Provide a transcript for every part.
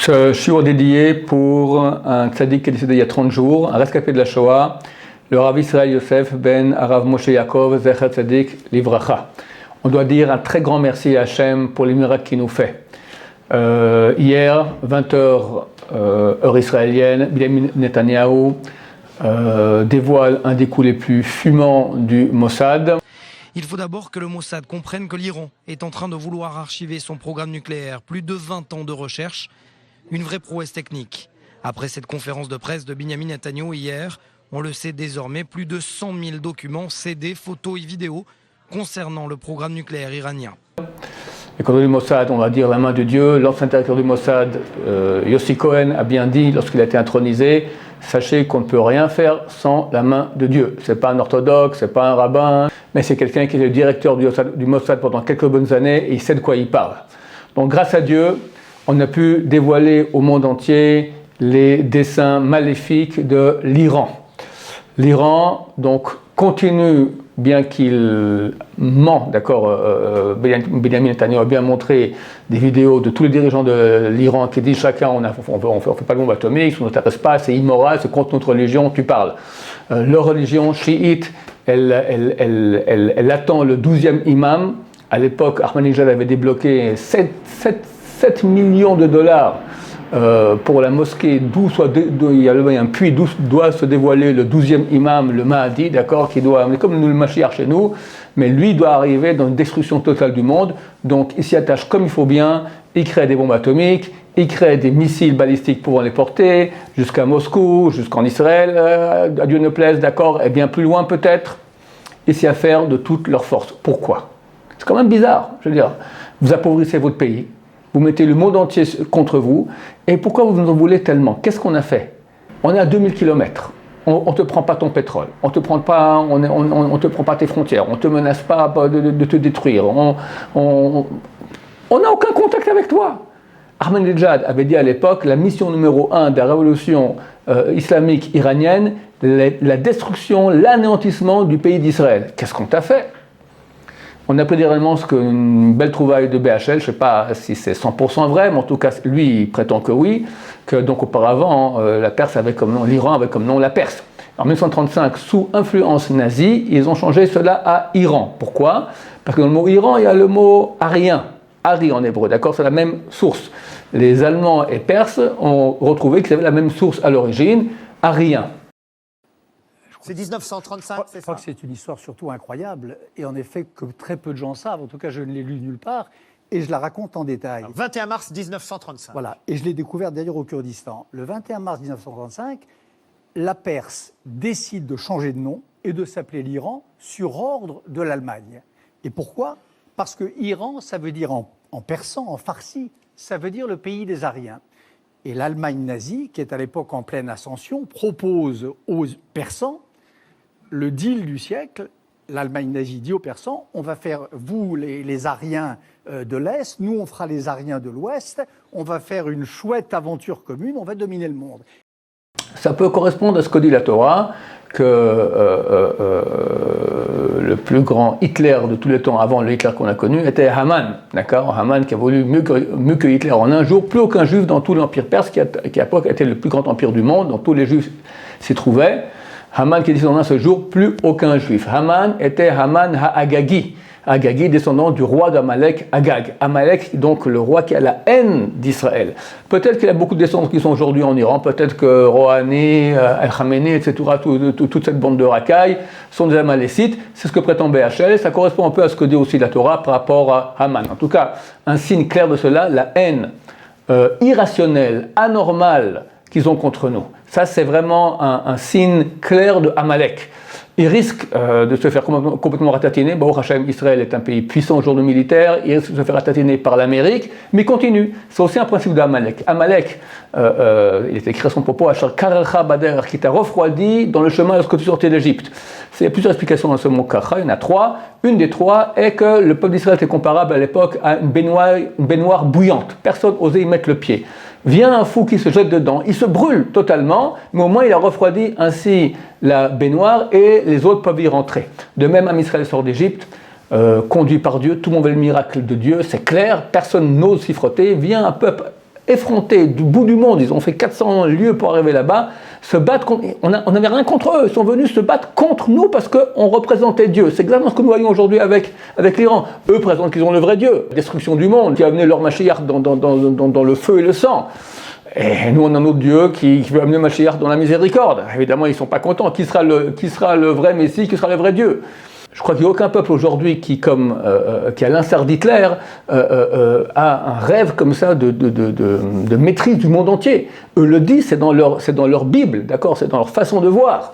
Ce shiur dédié pour un tzaddik qui est décédé il y a 30 jours, un rescapé de la Shoah, le Rav Israël Yosef ben Arav Moshe Yaakov Zecher Tzadik Livracha. On doit dire un très grand merci à Hachem pour les miracles qu'il nous fait. Hier, 20h, heure israélienne, Benjamin Netanyahu dévoile un des coups les plus fumants du Mossad. Il faut d'abord que le Mossad comprenne que l'Iran est en train de vouloir archiver son programme nucléaire. Plus de 20 ans de recherche, une vraie prouesse technique. Après cette conférence de presse de Benjamin Netanyahu hier, on le sait désormais, plus de 100 000 documents, CD, photos et vidéos concernant le programme nucléaire iranien. Et quand on dit Mossad, on va dire la main de Dieu. L'ancien directeur du Mossad, Yossi Cohen, a bien dit lorsqu'il a été intronisé, sachez qu'on ne peut rien faire sans la main de Dieu. C'est pas un orthodoxe, c'est pas un rabbin, mais c'est quelqu'un qui est le directeur du Mossad pendant quelques bonnes années et il sait de quoi il parle. Donc grâce à Dieu, on a pu dévoiler au monde entier les desseins maléfiques de l'Iran. L'Iran, donc, continue, bien qu'il ment, d'accord, Benjamin Netanyahu a bien montré des vidéos de tous les dirigeants de l'Iran qui disent chacun, on ne fait pas de bombe atomique, ça ne t'intéresse pas, c'est immoral, c'est contre notre religion, tu parles. Leur religion chiite, elle attend le 12e imam. À l'époque, Ahmadinejad avait débloqué 7 millions de dollars pour la mosquée d'où il y a un puits d'où doit se dévoiler le 12e imam, le Mahdi, d'accord, qui doit, comme nous le Mashiach chez nous, mais lui doit arriver dans une destruction totale du monde. Donc il s'y attache comme il faut bien, il crée des bombes atomiques, il crée des missiles balistiques pouvant les porter jusqu'à Moscou, jusqu'en Israël, à Dieu ne plaise, d'accord, et bien plus loin peut-être, et s'y affaire de toute leur force. Pourquoi? C'est quand même bizarre, je veux dire, vous appauvrissez votre pays, vous mettez le monde entier contre vous, et pourquoi vous nous en voulez tellement? Qu'est-ce qu'on a fait? On est à 2000 km, on ne te prend pas ton pétrole, on ne te prend pas tes frontières, on ne te menace pas de te détruire, on n'a aucun contact avec toi. Ahmadinejad avait dit à l'époque, la mission numéro 1 de la révolution islamique iranienne, la destruction, l'anéantissement du pays d'Israël. Qu'est-ce qu'on t'a fait? On a pris réellement une belle trouvaille de BHL, je ne sais pas si c'est 100% vrai, mais en tout cas, lui, il prétend que oui, que donc auparavant, la Perse avait comme nom, l'Iran avait comme nom la Perse. En 1935, sous influence nazie, ils ont changé cela à Iran. Pourquoi? Parce que dans le mot Iran, il y a le mot arien, Ari en hébreu, d'accord? C'est la même source. Les Allemands et Perses ont retrouvé qu'ils avaient la même source à l'origine, arien. C'est 1935, c'est ça? Je crois que c'est une histoire surtout incroyable, et en effet que très peu de gens savent, en tout cas je ne l'ai lu nulle part, et je la raconte en détail. Alors, 21 mars 1935. Voilà, et je l'ai découvert d'ailleurs au Kurdistan. Le 21 mars 1935, la Perse décide de changer de nom et de s'appeler l'Iran sur ordre de l'Allemagne. Et pourquoi? Parce que Iran, ça veut dire en persan, en farsi, ça veut dire le pays des Ariens. Et l'Allemagne nazie, qui est à l'époque en pleine ascension, propose aux Persans le deal du siècle. L'Allemagne nazie dit aux Persans, on va faire, vous les Ariens de l'Est, nous on fera les Ariens de l'Ouest, on va faire une chouette aventure commune, on va dominer le monde. Ça peut correspondre à ce que dit la Torah, que le plus grand Hitler de tous les temps, avant le Hitler qu'on a connu, était Haman, d'accord? Haman qui a voulu mieux que Hitler en un jour, plus aucun juif dans tout l'empire perse, qui à l'époque était le plus grand empire du monde, dont tous les juifs s'y trouvaient. Haman qui est descendant ce jour, plus aucun juif. Haman était Haman ha-Agagi. Agagi, descendant du roi d'Amalek, Agag. Amalek, donc le roi qui a la haine d'Israël. Peut-être qu'il y a beaucoup de descendants qui sont aujourd'hui en Iran, peut-être que Rouhani, El-Khamenei, etc., toute cette bande de racailles sont des Amalécites. C'est ce que prétend BHL. Ça correspond un peu à ce que dit aussi la Torah par rapport à Haman. En tout cas, un signe clair de cela, la haine irrationnelle, anormale qu'ils ont contre nous. Ça, c'est vraiment un signe clair de Amalek. Il risque de se faire complètement ratatiner. Baruch Hashem, Israël est un pays puissant aujourd'hui militaire. Il risque de se faire ratatiner par l'Amérique, mais il continue. C'est aussi un principe d'Amalek. Amalek, il est écrit à son propos, Achar Karecha Bader, qui t'a refroidi dans le chemin lorsque tu sortais d'Égypte. Il y a plusieurs explications dans ce mot Karecha, il y en a 3. Une des 3 est que le peuple d'Israël était comparable à l'époque à une baignoire bouillante. Personne n'osait y mettre le pied. Vient un fou qui se jette dedans, il se brûle totalement, mais au moins il a refroidi ainsi la baignoire et les autres peuvent y rentrer. De même, Israël sort d'Égypte, conduit par Dieu, tout le monde veut le miracle de Dieu, c'est clair, personne n'ose s'y frotter, vient un peuple effrontés du bout du monde, ils ont fait 400 lieues pour arriver là-bas, se battent contre, on n'avait rien contre eux, ils sont venus se battre contre nous parce qu'on représentait Dieu. C'est exactement ce que nous voyons aujourd'hui avec l'Iran. Eux présentent qu'ils ont le vrai Dieu, destruction du monde, qui a amené leur Mashiach dans le feu et le sang. Et nous, on a notre Dieu qui veut amener Mashiach dans la miséricorde. Évidemment, ils ne sont pas contents. Qui sera le vrai Messie, qui sera le vrai Dieu? Je crois qu'il n'y a aucun peuple aujourd'hui qui, à l'instar d'Hitler, a un rêve comme ça de maîtrise du monde entier. Eux le disent, c'est dans leur Bible, d'accord, c'est dans leur façon de voir.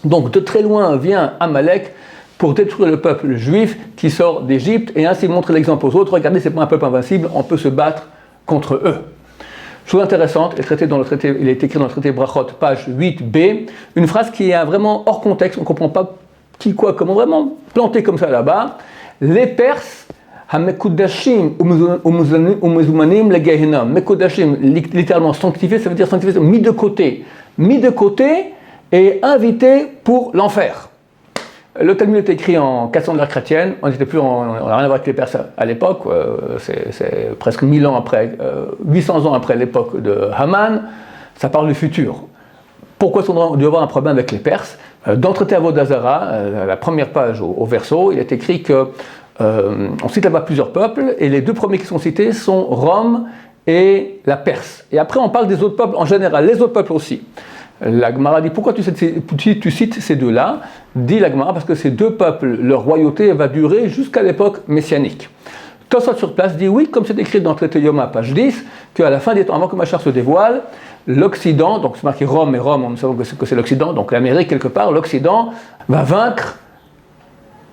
Donc de très loin vient Amalek pour détruire le peuple juif qui sort d'Égypte et ainsi montrer l'exemple aux autres. Regardez, c'est pas un peuple invincible, on peut se battre contre eux. Chose intéressante, il est écrit dans le traité Brachot, page 8b, une phrase qui est vraiment hors contexte, on ne comprend pas qui, quoi, comment, vraiment planté comme ça là-bas. Les Perses, Hamekudashim, Umezumanim, les Gehinam. Mekudashim, littéralement sanctifié, ça veut dire sanctifié, mis de côté et invité pour l'enfer. Le Talmud est écrit en 400 de l'ère chrétienne, on n'a rien à voir avec les Perses à l'époque, c'est presque 1000 ans après, 800 ans après l'époque de Haman, ça parle du futur. Pourquoi on doit avoir un problème avec les Perses? Dans le traité Avodah Zarah, la première page au verso, il est écrit que on cite là-bas plusieurs peuples, et les deux premiers qui sont cités sont Rome et la Perse. Et après on parle des autres peuples en général, les autres peuples aussi. La Gemara dit pourquoi tu cites ces deux-là? Dit la Gemara parce que ces deux peuples, leur royauté va durer jusqu'à l'époque messianique. Tosfot sur place dit oui, comme c'est écrit dans le traité Yoma, page 10, qu'à la fin des temps, avant que Mashiach se dévoile, l'Occident, donc c'est marqué Rome, et Rome, on sait que c'est l'Occident, donc l'Amérique quelque part, l'Occident va vaincre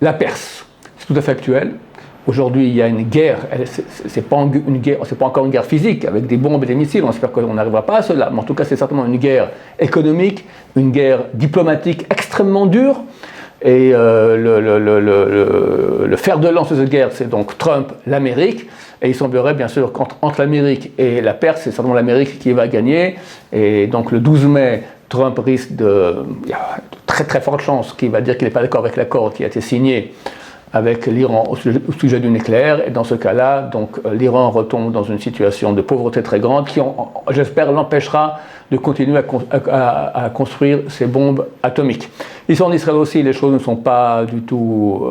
la Perse. C'est tout à fait actuel. Aujourd'hui, il y a une guerre, c'est pas encore une guerre physique, avec des bombes et des missiles, on espère qu'on n'arrivera pas à cela, mais en tout cas c'est certainement une guerre économique, une guerre diplomatique extrêmement dure, et le fer de lance de cette guerre, c'est donc Trump, l'Amérique, et il semblerait bien sûr qu'entre l'Amérique et la Perse, c'est certainement l'Amérique qui va gagner, et donc le 12 mai, Trump risque il y a de très très fortes chances qu'il va dire qu'il n'est pas d'accord avec l'accord qui a été signé avec l'Iran au sujet du nucléaire, et dans ce cas-là, donc l'Iran retombe dans une situation de pauvreté très grande qui, j'espère, l'empêchera de continuer à construire ces bombes atomiques. Ici en Israël aussi, les choses ne sont pas du tout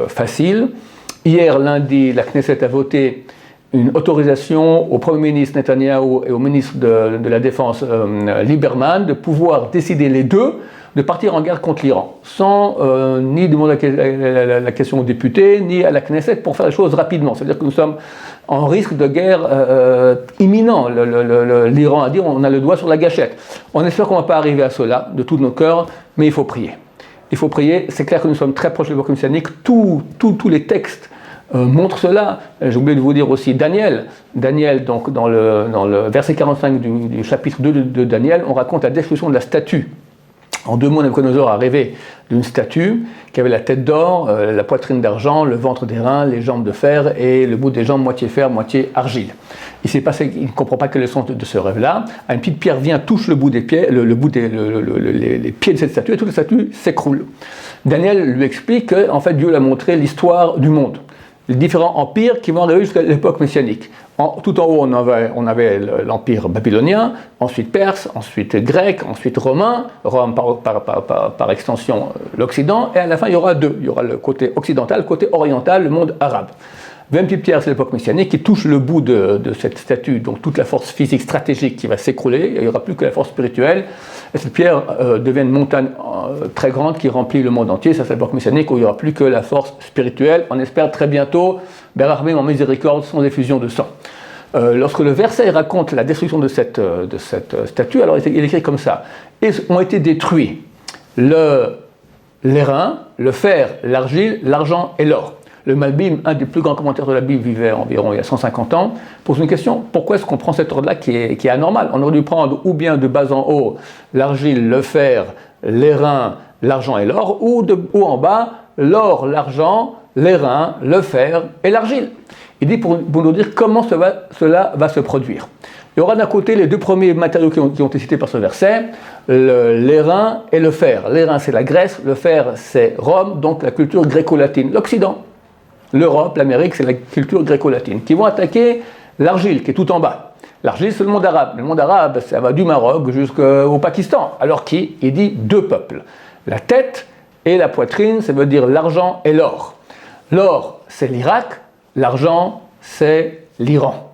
faciles. Hier, lundi, la Knesset a voté une autorisation au Premier ministre Netanyahou et au ministre de la Défense Lieberman de pouvoir décider les deux de partir en guerre contre l'Iran, sans ni demander la question aux députés, ni à la Knesset, pour faire les choses rapidement. C'est-à-dire que nous sommes en risque de guerre imminent. L'Iran a dit on a le doigt sur la gâchette. On espère qu'on ne va pas arriver à cela, de tout notre cœur, mais il faut prier. Il faut prier, c'est clair que nous sommes très proches de l'époque messianique, tous les textes montrent cela. J'ai oublié de vous dire aussi Daniel, donc dans le verset 45 du chapitre 2 de Daniel, on raconte la destruction de la statue. En 2 mots, Nabuchodonosor a rêvé d'une statue qui avait la tête d'or, la poitrine d'argent, le ventre d'airain, les jambes de fer et le bout des jambes moitié fer, moitié argile. Il s'est passé, il ne comprend pas quel est le sens de ce rêve-là. Une petite pierre vient, touche le bout des pieds, les pieds de cette statue, et toute la statue s'écroule. Daniel lui explique que, en fait, Dieu lui a montré l'histoire du monde, les différents empires qui vont arriver jusqu'à l'époque messianique. Tout en haut, on avait l'empire babylonien, ensuite perse, ensuite grec, ensuite romain, Rome par extension l'Occident, et à la fin il y aura deux. Il y aura le côté occidental, le côté oriental, le monde arabe. 20 petite pierre, c'est l'époque messianique qui touche le bout de cette statue, donc toute la force physique stratégique qui va s'écrouler, il n'y aura plus que la force spirituelle, et cette pierre devient une montagne très grande qui remplit le monde entier. Ça, c'est l'époque messianique où il n'y aura plus que la force spirituelle. On espère très bientôt, Berachmim en miséricorde, sans effusion de sang. Lorsque le verset raconte la destruction de cette statue, alors il écrit comme ça: ils ont été détruits l'airain, le fer, l'argile, l'argent et l'or. Le Malbim, un des plus grands commentaires de la Bible, vivait environ il y a 150 ans, pose une question: pourquoi est-ce qu'on prend cet ordre-là qui est anormal? On aurait dû prendre ou bien de bas en haut l'argile, le fer, l'airain, l'argent et l'or, ou de haut en bas l'or, l'argent, l'airain, le fer et l'argile. Il dit pour nous dire comment cela va se produire. Il y aura d'un côté les deux premiers matériaux qui ont été cités par ce verset, l'airain et le fer. L'airain, c'est la Grèce, le fer, c'est Rome, donc la culture gréco-latine. L'Occident, l'Europe, l'Amérique, c'est la culture gréco-latine, qui vont attaquer l'argile, qui est tout en bas. L'argile, c'est le monde arabe. Le monde arabe, ça va du Maroc jusqu'au Pakistan. Alors qui? Il dit deux peuples. La tête et la poitrine, ça veut dire l'argent et l'or. L'or, c'est l'Irak. L'argent, c'est l'Iran.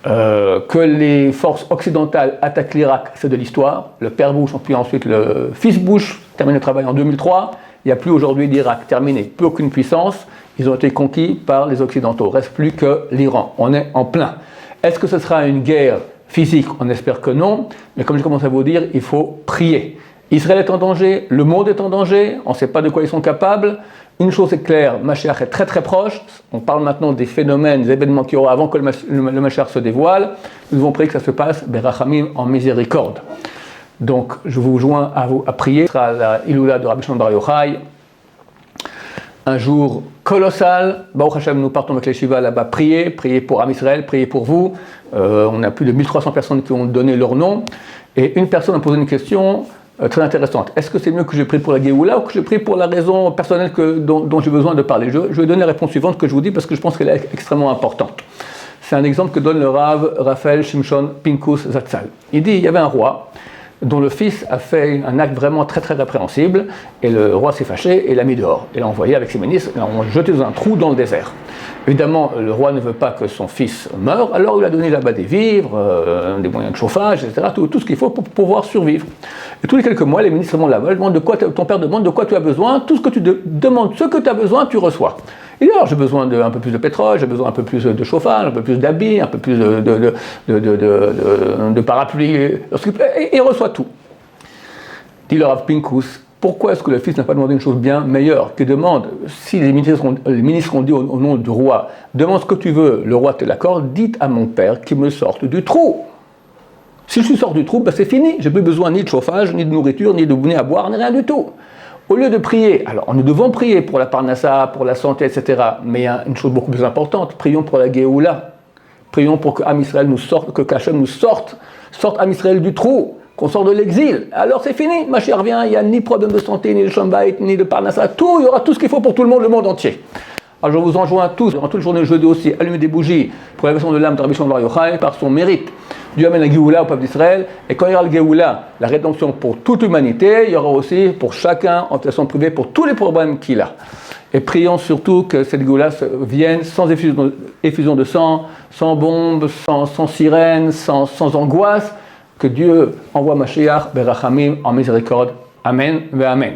Que les forces occidentales attaquent l'Irak, c'est de l'histoire. Le père Bush, puis ensuite le fils Bush, termine le travail en 2003. Il n'y a plus aujourd'hui d'Irak, terminé. Plus aucune puissance. Ils ont été conquis par les Occidentaux. Il ne reste plus que l'Iran. On est en plein. Est-ce que ce sera une guerre physique? On espère que non. Mais comme je commence à vous dire, il faut prier. Israël est en danger, le monde est en danger, on ne sait pas de quoi ils sont capables. Une chose est claire, Mashiach est très très proche. On parle maintenant des phénomènes, des événements qu'il y aura avant que le Mashiach se dévoile. Nous devons prier que ça se passe, Berachamim, en miséricorde. Donc je vous joins à prier. Ce sera la Iloula de Rabbi Shimon Bar Yochai. Un jour colossal. Baruch Hashem, nous partons avec les Shiva là-bas prier pour Am Israël, prier pour vous. On a plus de 1300 personnes qui ont donné leur nom. Et une personne a posé une question très intéressante. Est-ce que c'est mieux que je prie pour la Géoula ou que je prie pour la raison personnelle dont j'ai besoin de parler? Je vais donner la réponse suivante que je vous dis parce que je pense qu'elle est extrêmement importante. C'est un exemple que donne le Rav Raphaël Shimshon Pinkus Zatzal. Il dit, il y avait un roi dont le fils a fait un acte vraiment très très répréhensible, et le roi s'est fâché et l'a mis dehors. Et l'a envoyé avec ses ministres, et l'a jeté dans un trou dans le désert. Évidemment, le roi ne veut pas que son fils meure, alors il a donné là-bas des vivres, des moyens de chauffage, etc., tout ce qu'il faut pour pouvoir survivre. Et tous les quelques mois, les ministres vont là-bas, ton père demande de quoi tu as besoin, tout ce que tu demandes, ce que tu as besoin, tu reçois. Et alors, j'ai besoin d'un peu plus de pétrole, j'ai besoin un peu plus de chauffage, un peu plus d'habits, un peu plus de parapluies, et il reçoit tout. Dit le Rav Pinkus, pourquoi est-ce que le fils n'a pas demandé une chose bien meilleure, qui demande, si les ministres ont dit au nom du roi, demande ce que tu veux, le roi te l'accorde, dites à mon père qu'il me sorte du trou. Si je sors du trou, ben c'est fini, j'ai plus besoin ni de chauffage, ni de nourriture, ni de bounet à boire, ni rien du tout. Au lieu de prier, alors nous devons prier pour la parnassa, pour la santé, etc. Mais il y a une chose beaucoup plus importante, prions pour la Géoula. Prions pour que Am Israël nous sorte, que Kachem nous sorte Am Israël du trou, qu'on sorte de l'exil. Alors c'est fini, Mashiach revient, il n'y a ni problème de santé, ni de Shambait, ni de parnassa, tout, il y aura tout ce qu'il faut pour tout le monde entier. Alors je vous enjoins tous, durant toute la journée de jeudi aussi, allumer des bougies pour l'élévation de l'âme de Rabbi Shimon Bar Yochai par son mérite. Dieu amène la Géoula au peuple d'Israël, et quand il y aura la Géoula, la rédemption pour toute l'humanité, il y aura aussi pour chacun, en façon privée, pour tous les problèmes qu'il a. Et prions surtout que cette Géoula vienne sans effusion de sang, sans bombes, sans sirènes, sans angoisse, que Dieu envoie Mashiach, Berachamim, en miséricorde. Amen, ve Amen.